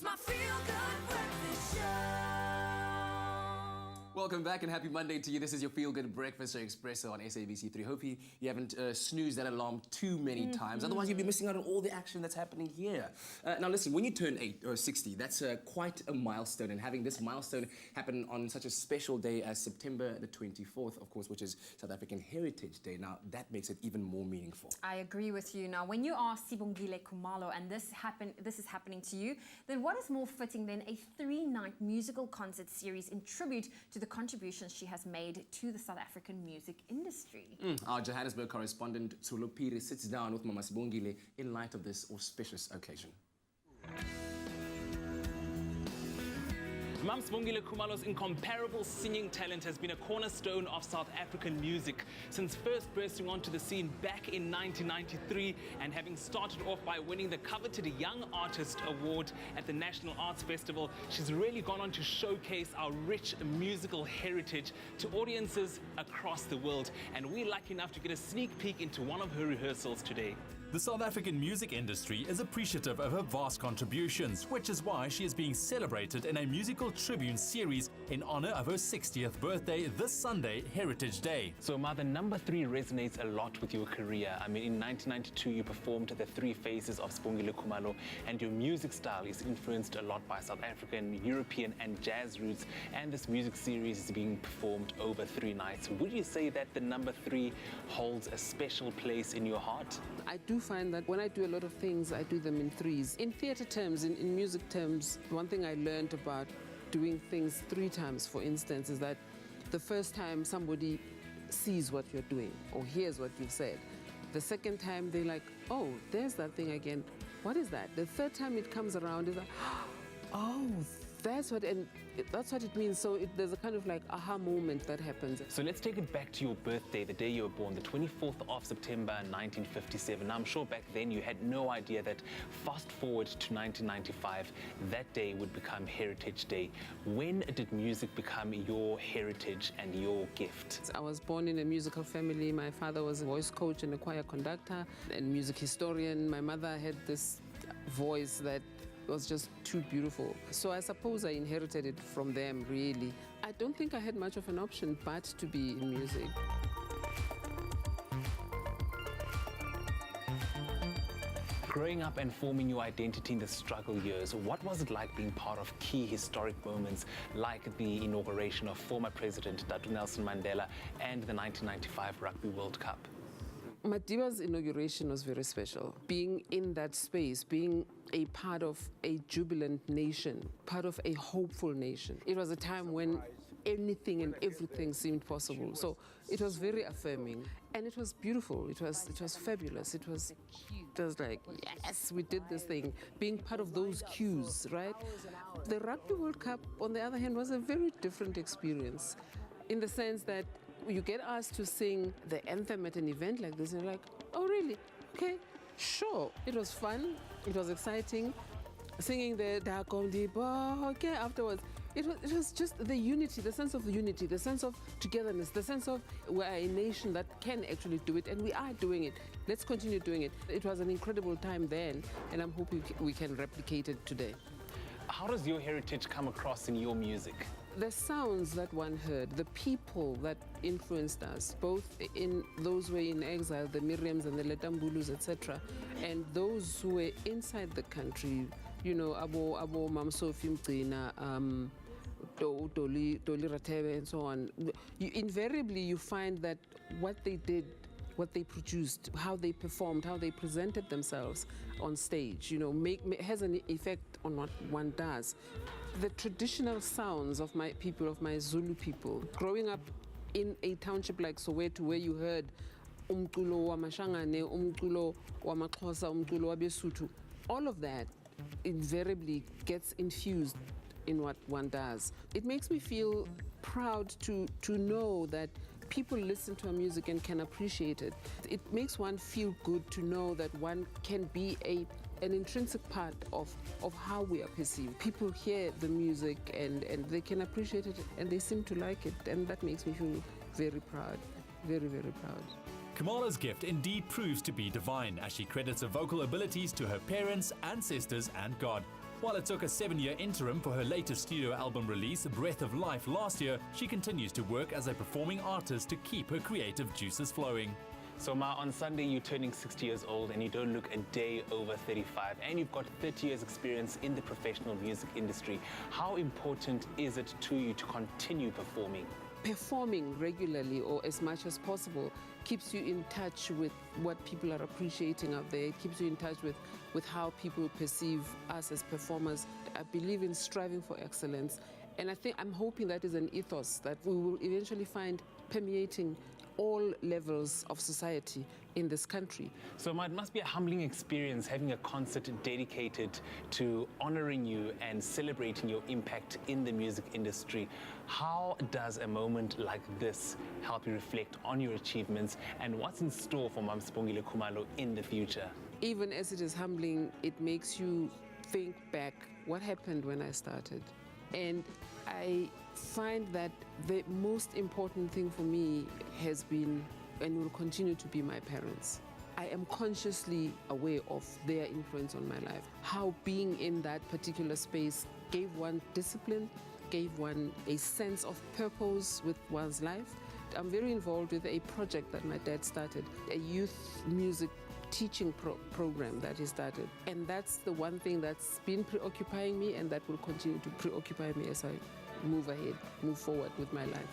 my feel-good breakfast show. Welcome back and happy Monday to you. This is your Feel Good Breakfast Show Expresso on SABC3. Hope you haven't snoozed that alarm too many times. Otherwise, you'll be missing out on all the action that's happening here. Now, listen, when you turn 60, that's quite a milestone. And having this milestone happen on such a special day as September the 24th, of course, which is South African Heritage Day. Now, that makes it even more meaningful. I agree with you. Now, when you are Sibongile Khumalo and this is happening to you, then what is more fitting than a 3-night musical concert series in tribute to the contributions she has made to the South African music industry? Our Johannesburg correspondent Tsholo Phiri sits down with Mama Sibongile in light of this auspicious occasion. Mam Sibongile Khumalo's incomparable singing talent has been a cornerstone of South African music since first bursting onto the scene back in 1993 and having started off by winning the coveted Young Artist Award at the National Arts Festival. She's really gone on to showcase our rich musical heritage to audiences across the world, and we're lucky enough to get a sneak peek into one of her rehearsals today. The South African music industry is appreciative of her vast contributions, which is why she is being celebrated in a musical tribute series in honor of her 60th birthday this Sunday, Heritage Day. So, Ma, the number 3 resonates a lot with your career. I mean, in 1992, you performed the 3 Phases of Sibongile Khumalo, and your music style is influenced a lot by South African, European, and jazz roots. And this music series is being performed over 3 nights. Would you say that the number 3 holds a special place in your heart? I do find that when I do a lot of things, I do them in 3s. In theatre terms, in music terms, one thing I learned about doing things 3 times, for instance, is that the first time somebody sees what you're doing or hears what you've said. The second time they're like, oh, there's that thing again. What is that? The third time it comes around, it's like, oh, that's what it means. So there's a kind of like aha moment that happens. So let's take it back to your birthday, the day you were born, the 24th of September 1957. Now, I'm sure back then you had no idea that fast forward to 1995, that day would become Heritage Day. When did music become your heritage and your gift? I was born in a musical family. My father was a voice coach and a choir conductor and music historian. My mother had this voice that was just too beautiful. So I suppose I inherited it from them, really. I don't think I had much of an option but to be in music. Growing up and forming your identity in the struggle years, what was it like being part of key historic moments like the inauguration of former President Dr. Nelson Mandela and the 1995 Rugby World Cup? Madiba's inauguration was very special. Being in that space, being a part of a jubilant nation, part of a hopeful nation. It was a time when anything and everything seemed possible. So it was very affirming and it was beautiful. It was fabulous. It was like, yes, we did this thing. Being part of those cues, right? The Rugby World Cup, on the other hand, was a very different experience in the sense that you get asked to sing the anthem at an event like this, and you're like, oh, really? Okay, sure. It was fun. It was exciting. Singing the Da Kondi Bo, okay, afterwards. It was just the unity, the sense of unity, the sense of togetherness, the sense of we're a nation that can actually do it, and we are doing it. Let's continue doing it. It was an incredible time then, and I'm hoping we can replicate it today. How does your heritage come across in your music? The sounds that one heard, the people that influenced us, both in those who were in exile, the Miriams and the Letambulus, etc., and those who were inside the country, you know, Abo Mam Sophie Mgcina, Doli Ratebe, and so on. Invariably, you find that what they did, what they produced, how they performed, how they presented themselves on stage, you know, has an effect on what one does. The traditional sounds of my people, of my Zulu people, growing up in a township like Soweto, where you heard umculo wa Mashangane, umculo wa Maxhosa, umculo wa Besuthu, all of that invariably gets infused in what one does. It makes me feel proud to know that people listen to our music and can appreciate it. It makes one feel good to know that one can be an intrinsic part of how we are perceived. People hear the music and they can appreciate it and they seem to like it, and that makes me feel very proud, very, very proud. Khumalo's gift indeed proves to be divine as she credits her vocal abilities to her parents, ancestors and God, While it took a 7-year interim for her latest studio album release, Breath of Life, last year, she continues to work as a performing artist to keep her creative juices flowing. So Ma, on Sunday you're turning 60 years old and you don't look a day over 35, and you've got 30 years experience in the professional music industry. How important is it to you to continue performing? Performing regularly or as much as possible keeps you in touch with what people are appreciating out there. It keeps you in touch with how people perceive us as performers. I believe in striving for excellence, and I'm hoping that is an ethos that we will eventually find permeating all levels of society in this country. So Ma, it must be a humbling experience having a concert dedicated to honoring you and celebrating your impact in the music industry. How does a moment like this help you reflect on your achievements, and what's in store for Mam Sibongile Khumalo in the future? Even as it is humbling, it makes you think back what happened when I started. And I find that the most important thing for me has been and will continue to be my parents. I am consciously aware of their influence on my life, how being in that particular space gave one discipline, gave one a sense of purpose with one's life. I'm very involved with a project that my dad started, a youth music teaching program that he started. And that's the one thing that's been preoccupying me and that will continue to preoccupy me as I move forward with my life.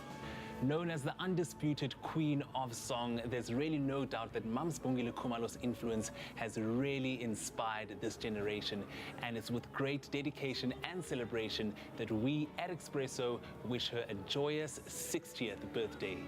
Known as the undisputed queen of song, there's really no doubt that Mam Sibongile Khumalo's influence has really inspired this generation. And it's with great dedication and celebration that we at Expresso wish her a joyous 60th birthday.